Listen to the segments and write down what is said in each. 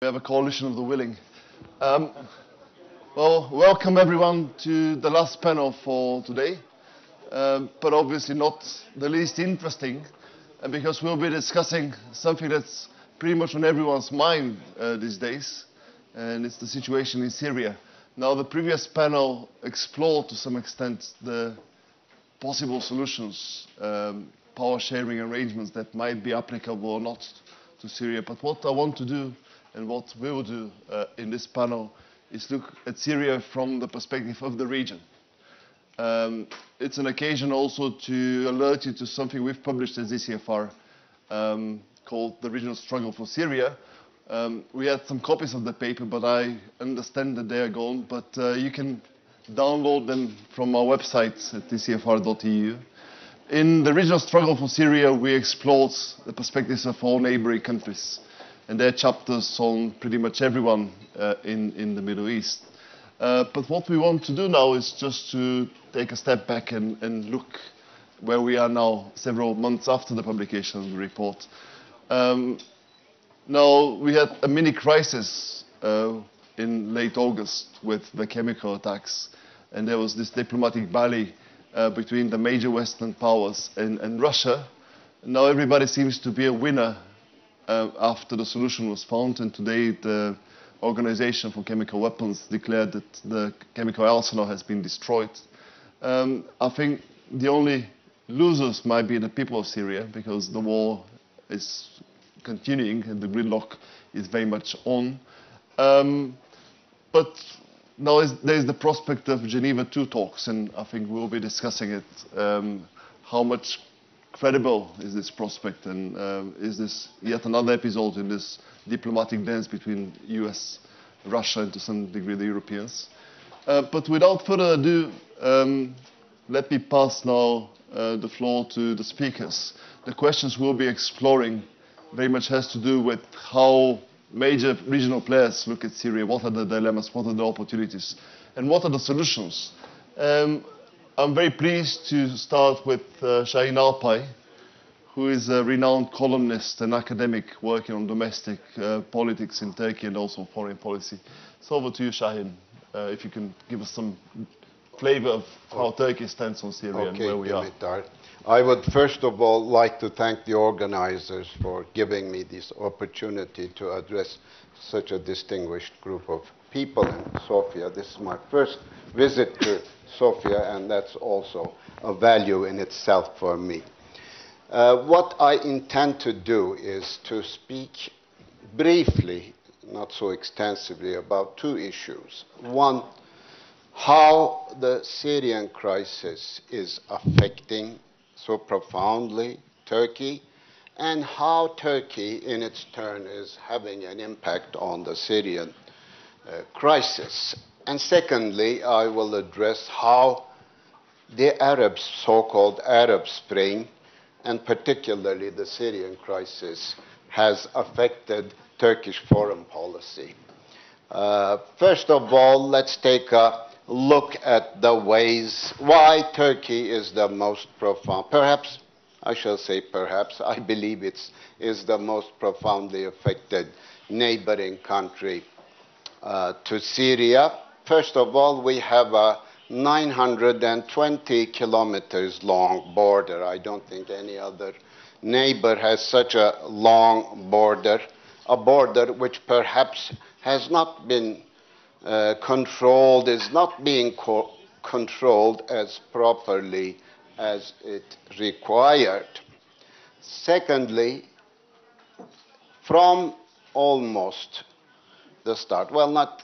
We have a coalition of the willing. Well, welcome everyone to the last panel for today, but obviously not the least interesting, because we'll be discussing something that's pretty much on everyone's mind these days, and it's the situation in Syria. Now, the previous panel explored to some extent the possible solutions, power sharing arrangements that might be applicable or not to Syria. But what I want to do and what we will do in this panel is look at Syria from the perspective of the region. It's an occasion also to alert you to something we've published as ECFR called The Regional Struggle for Syria. We had some copies of the paper, but I understand that they are gone. But you can download them from our website at ecfr.eu. In The Regional Struggle for Syria, we explored the perspectives of all neighboring countries. And there are chapters on pretty much everyone in the Middle East. But what we want to do now is just to take a step back and look where we are now, several months after the publication of the report. Now, we had a mini crisis in late August with the chemical attacks. And there was this diplomatic ballet between the major Western powers and Russia. Now everybody seems to be a winner after the solution was found, and today the Organization for Chemical Weapons declared that the chemical arsenal has been destroyed. I think the only losers might be the people of Syria, because the war is continuing and the gridlock is very much on. But now there is the prospect of Geneva II talks, and I think we'll be discussing it. How much credible is this prospect, and is this yet another episode in this diplomatic dance between US, Russia, and to some degree the Europeans? But without further ado, let me pass now the floor to the speakers. The questions we'll be exploring very much has to do with how major regional players look at Syria, what are the dilemmas, what are the opportunities, and what are the solutions. I'm very pleased to start with Şahin Alpay, who is a renowned columnist and academic working on domestic politics in Turkey and also foreign policy. So over to you, Şahin, if you can give us some flavor of how Turkey stands on Syria and where we Dimitar. I would first of all like to thank the organizers for giving me this opportunity to address such a distinguished group of people in Sofia. This is my first visit to Sofia, and that's also a value in itself for me. What I intend to do is to speak briefly, not so extensively, about two issues. One, how the Syrian crisis is affecting so profoundly Turkey, and how Turkey in its turn is having an impact on the Syrian crisis. And secondly, I will address how the Arab, so-called Arab Spring, and particularly the Syrian crisis, has affected Turkish foreign policy. First of all, let's take a look at the ways why Turkey is the most profound, perhaps, I shall say perhaps, I believe it is the most profoundly affected neighboring country to Syria. First of all, we have a 920 kilometers long border. I don't think any other neighbor has such a long border, a border which perhaps has not been controlled, is not being controlled as properly as it required. Secondly, from almost the start, well, not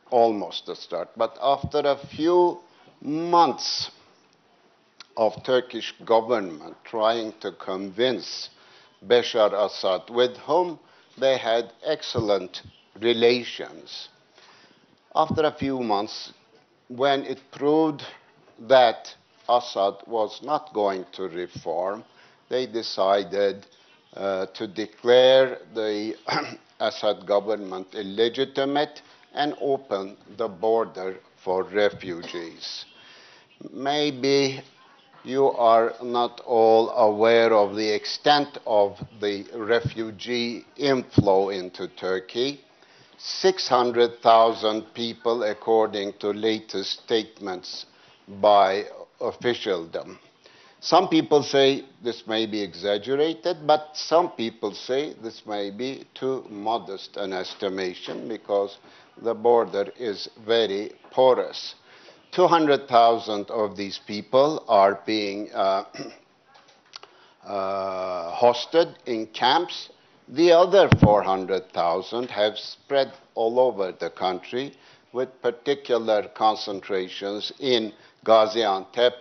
almost the start, but after a few months of Turkish government trying to convince Bashar Assad, with whom they had excellent relations, after a few months, when it proved that Assad was not going to reform, they decided to declare the Assad government illegitimate and open the border for refugees. Maybe you are not all aware of the extent of the refugee inflow into Turkey. 600,000 people, according to latest statements by officialdom. Some people say this may be exaggerated, but some people say this may be too modest an estimation because the border is very porous. 200,000 of these people are being hosted in camps. The other 400,000 have spread all over the country, with particular concentrations in Gaziantep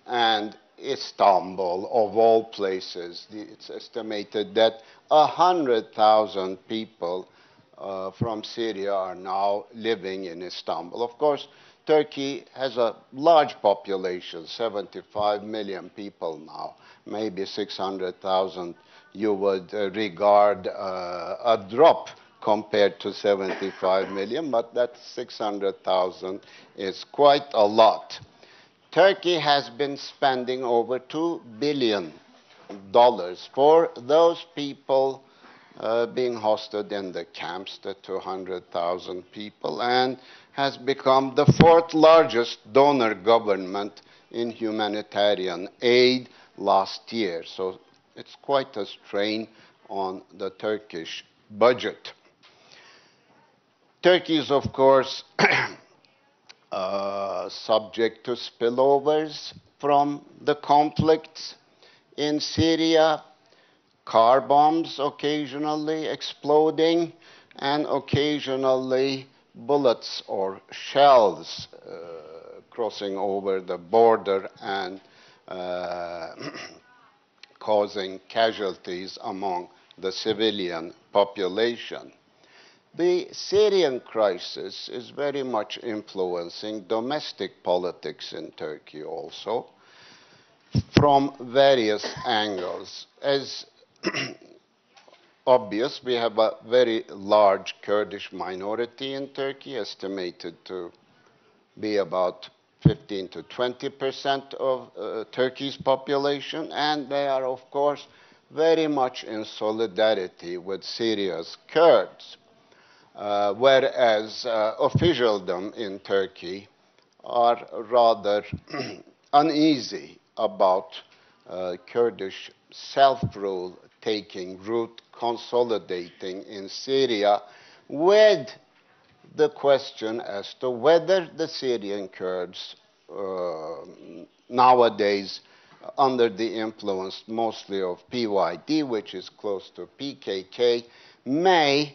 and Istanbul, of all places. It's estimated that 100,000 people from Syria are now living in Istanbul. Of course, Turkey has a large population, 75 million people now. Maybe 600,000 you would regard a drop compared to 75 million, but that 600,000 is quite a lot. Turkey has been spending over $2 billion for those people being hosted in the camps, the 200,000 people, and has become the fourth largest donor government in humanitarian aid last year. So it's quite a strain on the Turkish budget. Turkey is, of course, subject to spillovers from the conflicts in Syria, car bombs occasionally exploding, and occasionally bullets or shells crossing over the border and causing casualties among the civilian population. The Syrian crisis is very much influencing domestic politics in Turkey also, from various angles. As obvious, we have a very large Kurdish minority in Turkey, estimated to be about 15 to 20% of Turkey's population, and they are, of course, very much in solidarity with Syria's Kurds. Whereas officialdom in Turkey are rather uneasy about Kurdish self-rule taking root, consolidating in Syria, with the question as to whether the Syrian Kurds nowadays, under the influence mostly of PYD, which is close to PKK, may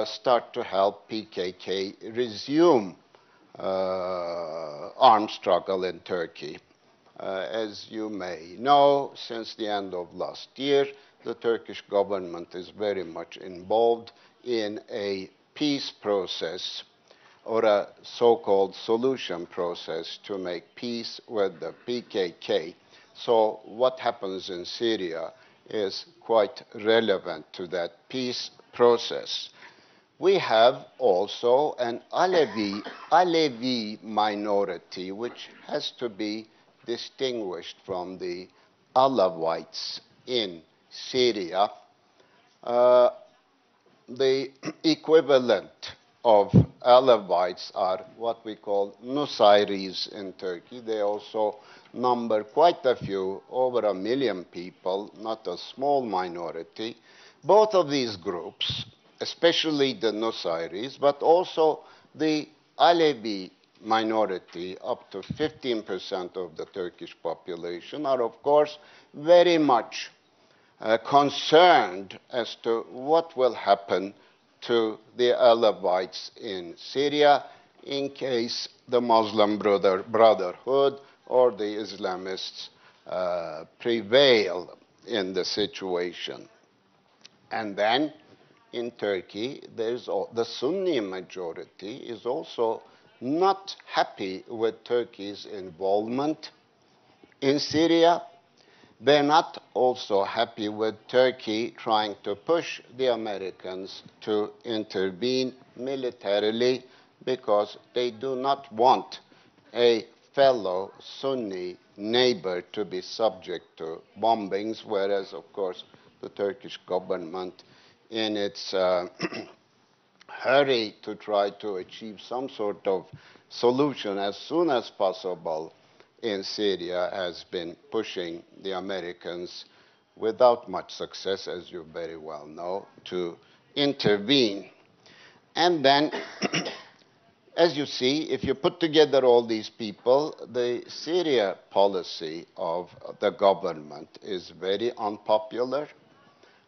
start to help PKK resume armed struggle in Turkey. As you may know, since the end of last year, the Turkish government is very much involved in a peace process, or a so-called solution process, to make peace with the PKK. So what happens in Syria is quite relevant to that peace process. We have also an Alevi minority, which has to be distinguished from the Alawites in Syria. The equivalent of Alawites are what we call Nusayris in Turkey. They also number quite a few, over 1 million people, not a small minority. Both of these groups, especially the Nusayris, but also the Alevi minority, up to 15% of the Turkish population, are of course very much concerned as to what will happen to the Alawites in Syria in case the Muslim Brotherhood or the Islamists prevail in the situation. And then in Turkey, the Sunni majority is also not happy with Turkey's involvement in Syria. They're not also happy with Turkey trying to push the Americans to intervene militarily, because they do not want a fellow Sunni neighbor to be subject to bombings, whereas, of course, the Turkish government, in its hurry to try to achieve some sort of solution as soon as possible in Syria, has been pushing the Americans, without much success, as you very well know, to intervene. And then, as you see, if you put together all these people, the Syria policy of the government is very unpopular.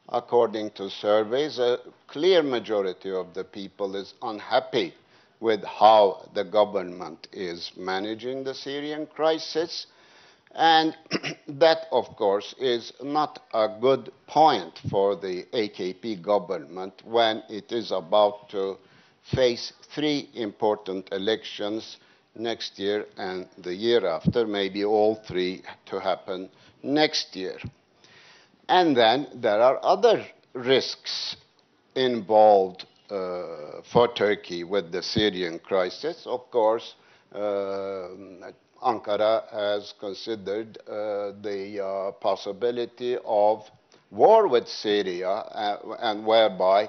According to surveys, a clear majority of the people is unhappy with how the government is managing the Syrian crisis. And that, of course, is not a good point for the AKP government when it is about to face 3 important elections next year and the year after, maybe all 3 to happen next year. And then there are other risks involved for Turkey with the Syrian crisis. Of course, Ankara has considered the possibility of war with Syria, and whereby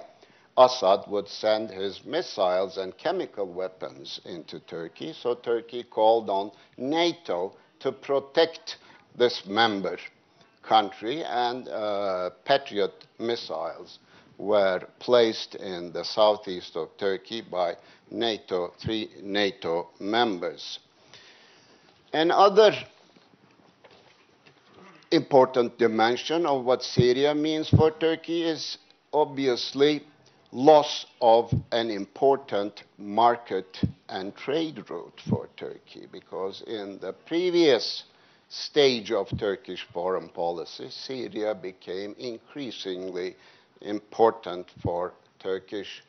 Assad would send his missiles and chemical weapons into Turkey. So Turkey called on NATO to protect this member country, and Patriot missiles were placed in the southeast of Turkey by 3 NATO members. Another important dimension of what Syria means for Turkey is obviously loss of an important market and trade route for Turkey, because in the previous stage of Turkish foreign policy, Syria became increasingly important for Turkish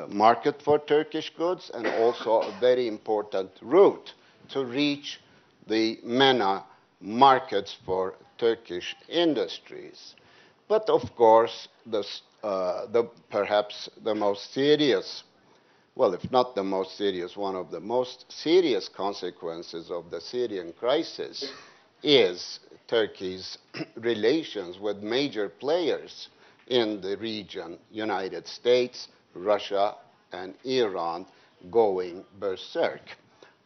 market for Turkish goods, and also a very important route to reach the MENA markets for Turkish industries. But of course, perhaps the most serious, well, if not the most serious, one of the most serious consequences of the Syrian crisis is Turkey's relations with major players in the region, United States, Russia, and Iran, going berserk.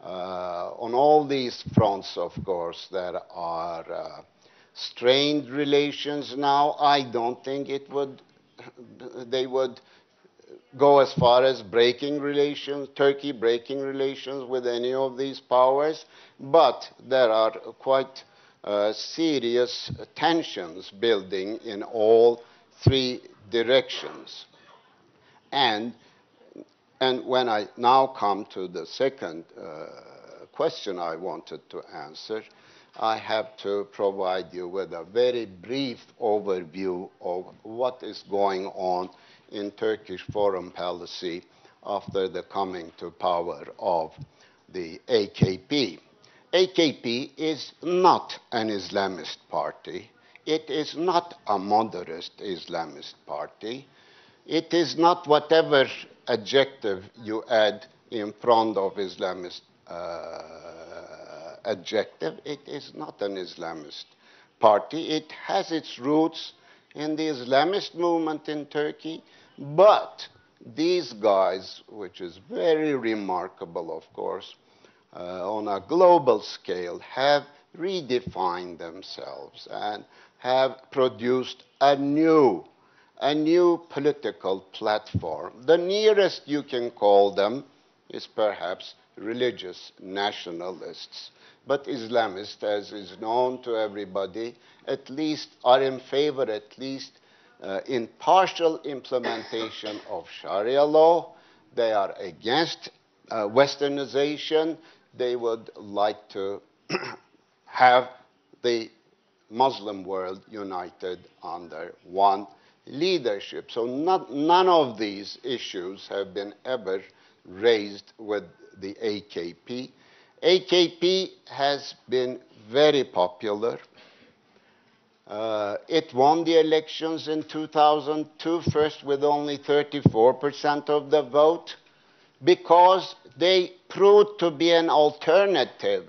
On all these fronts, of course, there are strained relations now. I don't think they would go as far as breaking relations, Turkey breaking relations with any of these powers, but there are quite serious tensions building in all 3 directions. And when I now come to the second question I wanted to answer, I have to provide you with a very brief overview of what is going on in Turkish foreign policy after the coming to power of the AKP. AKP is not an Islamist party. It is not a moderate Islamist party. It is not whatever adjective you add in front of Islamist adjective. It is not an Islamist party. It has its roots in the Islamist movement in Turkey, but these guys, which is very remarkable, of course, on a global scale, have redefined themselves and have produced a new political platform. The nearest you can call them is perhaps religious nationalists. But Islamists, as is known to everybody, at least are in favor, at least in partial implementation of Sharia law. They are against Westernization. They would like to have the Muslim world united under one leadership. So none of these issues have been ever raised with the AKP. AKP has been very popular. It won the elections in 2002, first with only 34% of the vote. because they proved to be an alternative.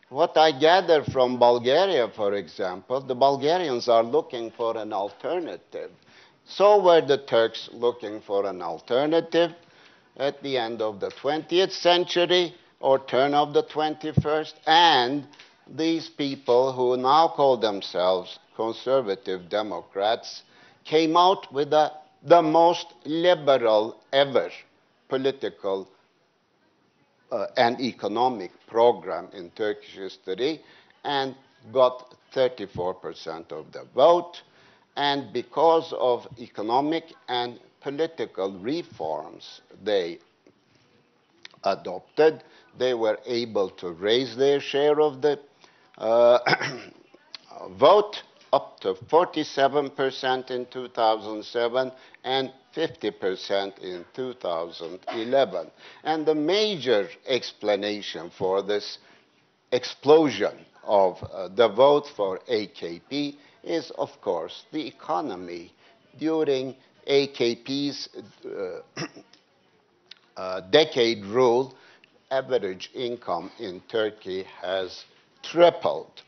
What I gather from Bulgaria, for example, the Bulgarians are looking for an alternative. So were the Turks looking for an alternative at the end of the 20th century or turn of the 21st, and these people who now call themselves conservative Democrats came out with the most liberal ever political and economic program in Turkish history and got 34% of the vote. And because of economic and political reforms they adopted, they were able to raise their share of the vote up to 47% in 2007 and 50% in 2011. And the major explanation for this explosion of the vote for AKP is, of course, the economy. During AKP's decade rule, average income in Turkey has tripled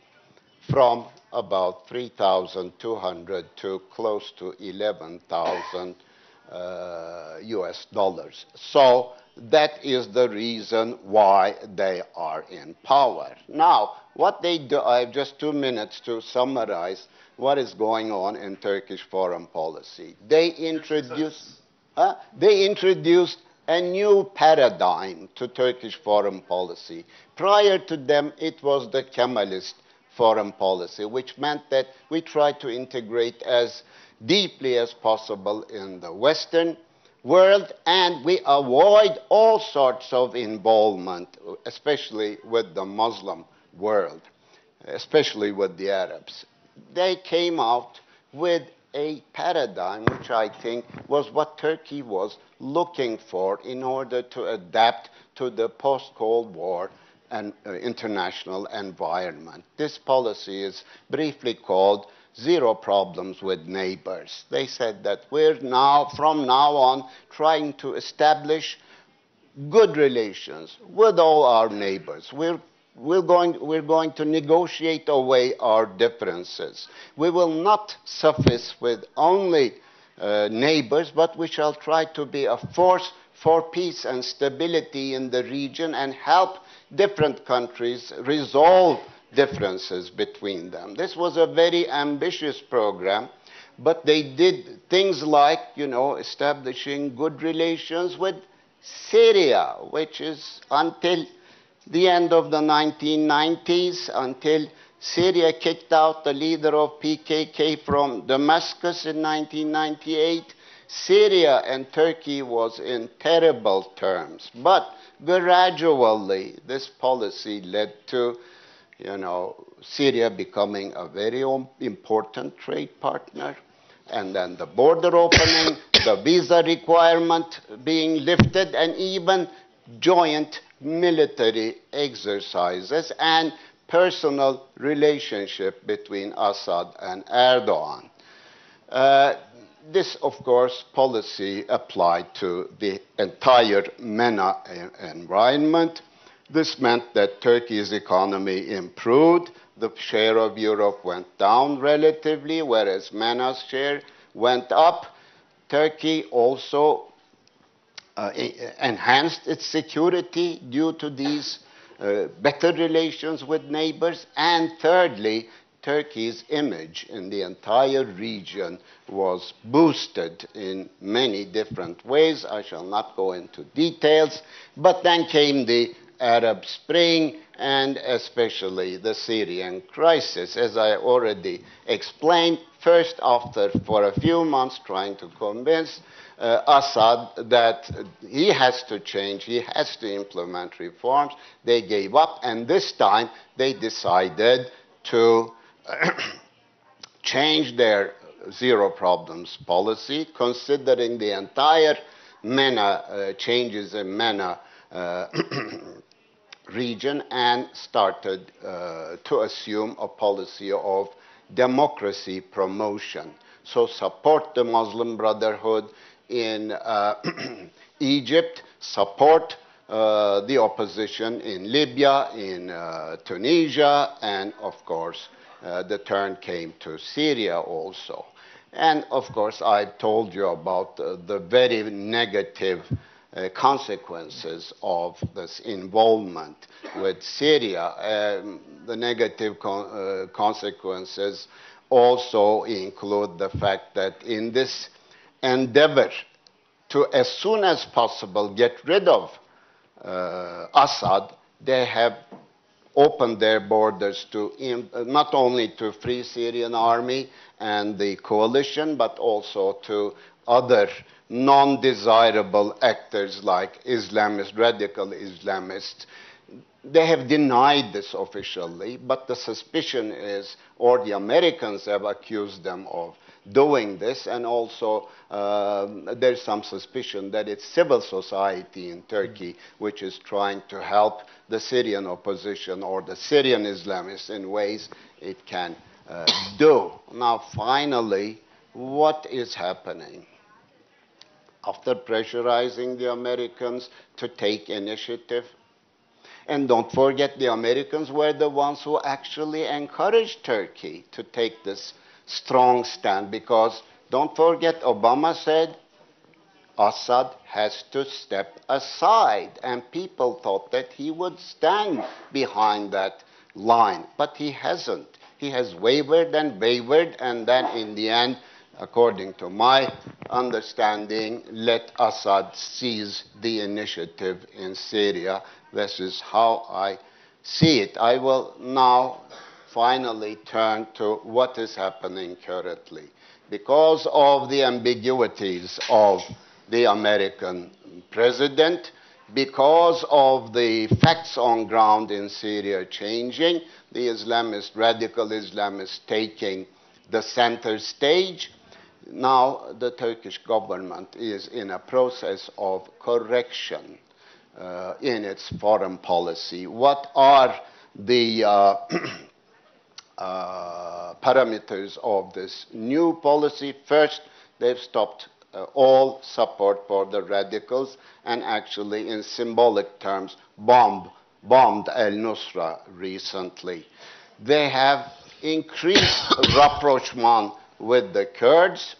from about 3,200 to close to 11,000 US dollars. So that is the reason why they are in power. Now, what they do, I have just 2 minutes to summarize what is going on in Turkish foreign policy. They introduced a new paradigm to Turkish foreign policy. Prior to them, it was the Kemalist foreign policy, which meant that we tried to integrate as deeply as possible in the Western world, and we avoid all sorts of involvement, especially with the Muslim world, especially with the Arabs. They came out with a paradigm which I think was what Turkey was looking for in order to adapt to the post-Cold War and international environment. This policy is briefly called zero problems with neighbors. They said that we're now, from now on, trying to establish good relations with all our neighbors. We're going to negotiate away our differences. We will not suffice with only neighbors, but we shall try to be a force for peace and stability in the region and help different countries resolve differences between them. This was a very ambitious program, but they did things like, establishing good relations with Syria, which is until the end of the 1990s, until Syria kicked out the leader of PKK from Damascus in 1998, Syria and Turkey was in terrible terms. But gradually, this policy led to, Syria becoming a very important trade partner, and then the border opening, the visa requirement being lifted, and even joint military exercises and personal relationship between Assad and Erdogan. This, of course, policy applied to the entire MENA environment. This meant that Turkey's economy improved. The share of Europe went down relatively, whereas MENA's share went up. Turkey also enhanced its security due to these better relations with neighbors. And thirdly, Turkey's image in the entire region was boosted in many different ways. I shall not go into details. But then came the Arab Spring and especially the Syrian crisis. As I already explained, first after for a few months trying to convince Assad that he has to change, he has to implement reforms, they gave up, and this time they decided to change their zero problems policy, considering the entire MENA changes in MENA region, and started to assume a policy of democracy promotion. So support the Muslim Brotherhood in Egypt, support the opposition in Libya, in Tunisia, and of course, the turn came to Syria also. And of course, I've told you about the very negative consequences of this involvement with Syria. The negative consequences also include the fact that in this endeavor to, as soon as possible, get rid of Assad, they have opened their borders to not only to Free Syrian Army and the coalition, but also to other non-desirable actors like Islamist, radical Islamists. They have denied this officially, but the suspicion is, or the Americans have accused them of doing this, and also there's some suspicion that it's civil society in Turkey which is trying to help the Syrian opposition or the Syrian Islamists in ways it can do. Now, finally, what is happening? After pressurizing the Americans to take initiative, and don't forget, the Americans were the ones who actually encouraged Turkey to take this strong stand, because don't forget, Obama said Assad has to step aside, and people thought that he would stand behind that line, but he hasn't. He has wavered, and then in the end, according to my understanding, let Assad seize the initiative in Syria. This is how I see it. I will now finally turn to what is happening currently. Because of the ambiguities of the American president, because of the facts on ground in Syria changing, the Islamist, radical Islamists taking the center stage, now the Turkish government is in a process of correction in its foreign policy. What are the parameters of this new policy? First, they've stopped all support for the radicals, and actually, in symbolic terms, bombed al-Nusra recently. They have increased rapprochement with the Kurds,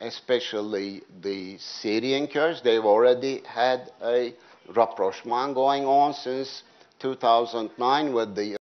especially the Syrian Kurds. They've already had a rapprochement going on since 2009 with the